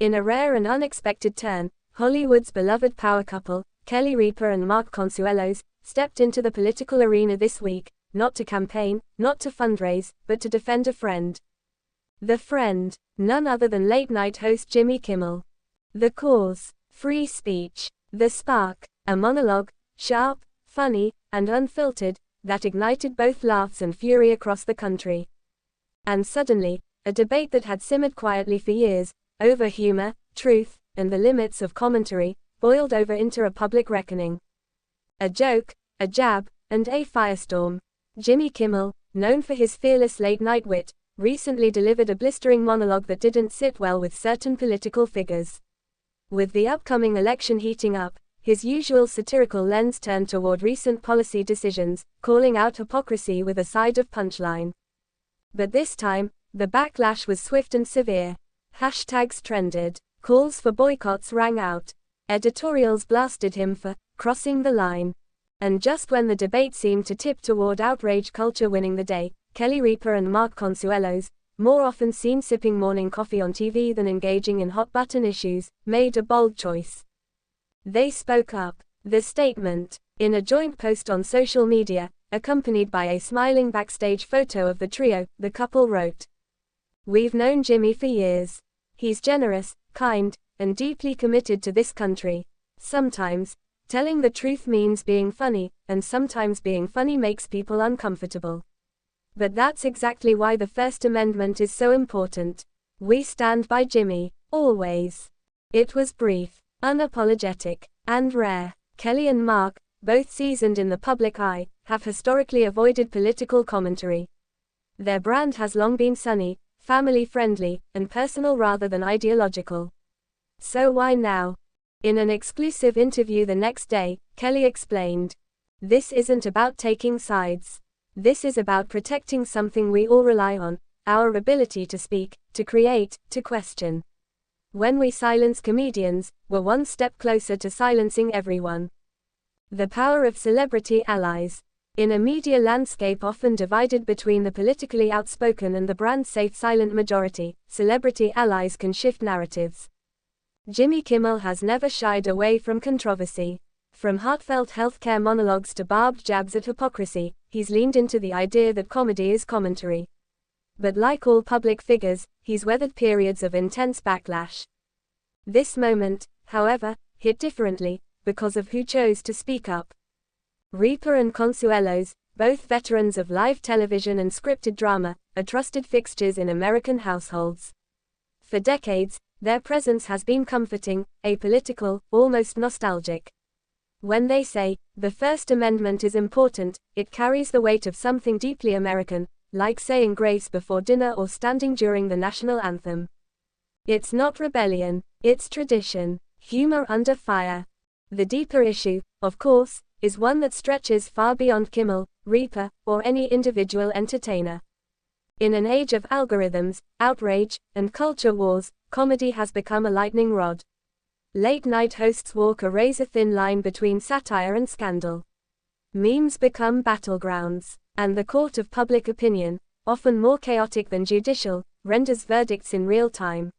In a rare and unexpected turn, Hollywood's beloved power couple, Kelly Ripa and Mark Consuelos, stepped into the political arena this week, not to campaign, not to fundraise, but to defend a friend. The friend, none other than late-night host Jimmy Kimmel. The cause, free speech. The spark, a monologue, sharp, funny, and unfiltered, that ignited both laughs and fury across the country. And suddenly, a debate that had simmered quietly for years, over humor, truth, and the limits of commentary, boiled over into a public reckoning. A joke, a jab, and a firestorm. Jimmy Kimmel, known for his fearless late-night wit, recently delivered a blistering monologue that didn't sit well with certain political figures. With the upcoming election heating up, his usual satirical lens turned toward recent policy decisions, calling out hypocrisy with a side of punchline. But this time, the backlash was swift and severe. Hashtags trended, calls for boycotts rang out, editorials blasted him for crossing the line. And just when the debate seemed to tip toward outrage culture winning the day, Kelly Ripa and Mark Consuelos, more often seen sipping morning coffee on TV than engaging in hot-button issues, made a bold choice. They spoke up. The statement, in a joint post on social media, accompanied by a smiling backstage photo of the trio, the couple wrote, "We've known Jimmy for years. He's generous, kind, and deeply committed to this country. Sometimes, telling the truth means being funny, and sometimes being funny makes people uncomfortable. But that's exactly why the First Amendment is so important. We stand by Jimmy, always." It was brief, unapologetic, and rare. Kelly and Mark, both seasoned in the public eye, have historically avoided political commentary. Their brand has long been sunny, family-friendly, and personal rather than ideological. So why now? In an exclusive interview the next day, Kelly explained, "This isn't about taking sides. This is about protecting something we all rely on, our ability to speak, to create, to question. When we silence comedians, we're one step closer to silencing everyone." The power of celebrity allies. In a media landscape often divided between the politically outspoken and the brand-safe silent majority, celebrity allies can shift narratives. Jimmy Kimmel has never shied away from controversy. From heartfelt healthcare monologues to barbed jabs at hypocrisy, he's leaned into the idea that comedy is commentary. But like all public figures, he's weathered periods of intense backlash. This moment, however, hit differently, because of who chose to speak up. Ripa and Consuelos, both veterans of live television and scripted drama, are trusted fixtures in American households. For decades, their presence has been comforting, apolitical, almost nostalgic. When they say, "The First Amendment is important," it carries the weight of something deeply American, like saying grace before dinner or standing during the national anthem. It's not rebellion, it's tradition. Humor under fire. The deeper issue, of course, is one that stretches far beyond Kimmel, Ripa, or any individual entertainer. In an age of algorithms, outrage, and culture wars, comedy has become a lightning rod. Late-night hosts walk a razor-thin line between satire and scandal. Memes become battlegrounds, and the court of public opinion, often more chaotic than judicial, renders verdicts in real time.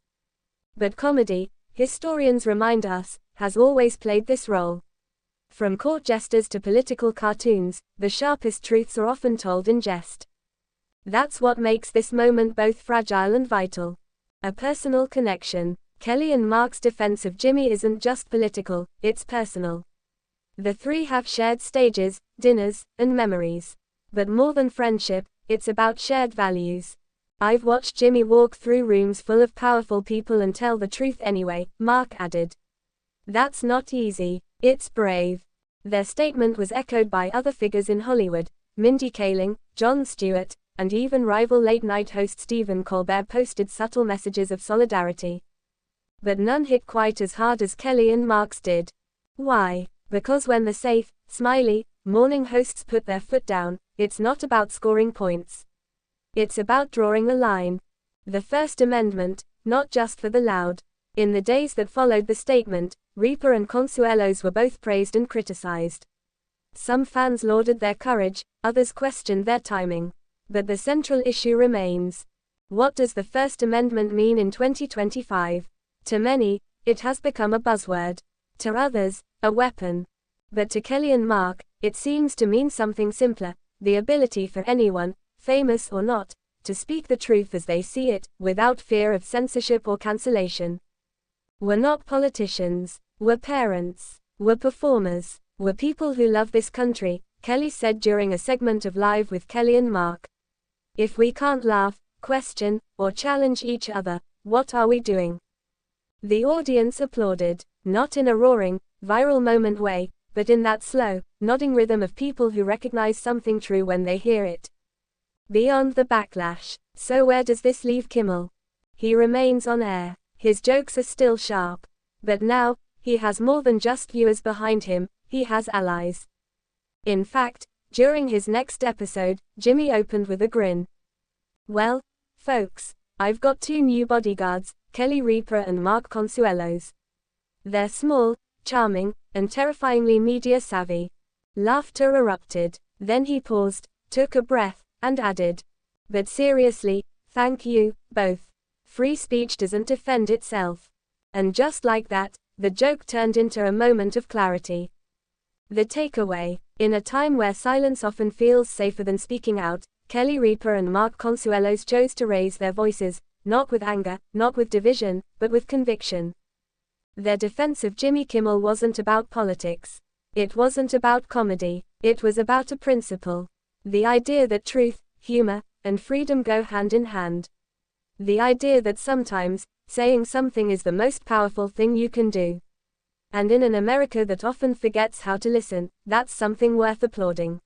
But comedy, historians remind us, has always played this role. From court jesters to political cartoons, the sharpest truths are often told in jest. That's what makes this moment both fragile and vital. A personal connection. Kelly and Mark's defense of Jimmy isn't just political, it's personal. The three have shared stages, dinners, and memories. But more than friendship, it's about shared values. "I've watched Jimmy walk through rooms full of powerful people and tell the truth anyway," Mark added. "That's not easy. It's brave." Their statement was echoed by other figures in Hollywood. Mindy Kaling, Jon Stewart, and even rival late-night host Stephen Colbert posted subtle messages of solidarity. But none hit quite as hard as Kelly and Mark's did. Why? Because when the safe, smiley, morning hosts put their foot down, it's not about scoring points. It's about drawing a line. The First Amendment, not just for the loud. In the days that followed the statement, Ripa and Consuelos were both praised and criticized. Some fans lauded their courage, others questioned their timing. But the central issue remains. What does the First Amendment mean in 2025? To many, it has become a buzzword. To others, a weapon. But to Kelly and Mark, it seems to mean something simpler: the ability for anyone, famous or not, to speak the truth as they see it, without fear of censorship or cancellation. We're not politicians. We're parents. We're performers. We're people who love this country, Kelly said during a segment of Live with Kelly and Mark. If we can't laugh, question, or challenge each other, what are we doing? The audience applauded, not in a roaring, viral moment way, but in that slow, nodding rhythm of people who recognize something true when they hear it. Beyond the backlash. So where does this leave Kimmel? He remains on air. His jokes are still sharp. But now, he has more than just viewers behind him, he has allies. In fact, during his next episode, Jimmy opened with a grin. "Well, folks, I've got 2 new bodyguards, Kelly Ripa and Mark Consuelos. They're small, charming, and terrifyingly media savvy." Laughter erupted. Then he paused, took a breath, and added, "But seriously, thank you, both. Free speech doesn't defend itself." And just like that, the joke turned into a moment of clarity. The takeaway: in a time where silence often feels safer than speaking out, Kelly Ripa and Mark Consuelos chose to raise their voices, not with anger, not with division, but with conviction. Their defense of Jimmy Kimmel wasn't about politics. It wasn't about comedy. It was about a principle. The idea that truth, humor, and freedom go hand in hand. The idea that sometimes, saying something is the most powerful thing you can do. And in an America that often forgets how to listen, that's something worth applauding.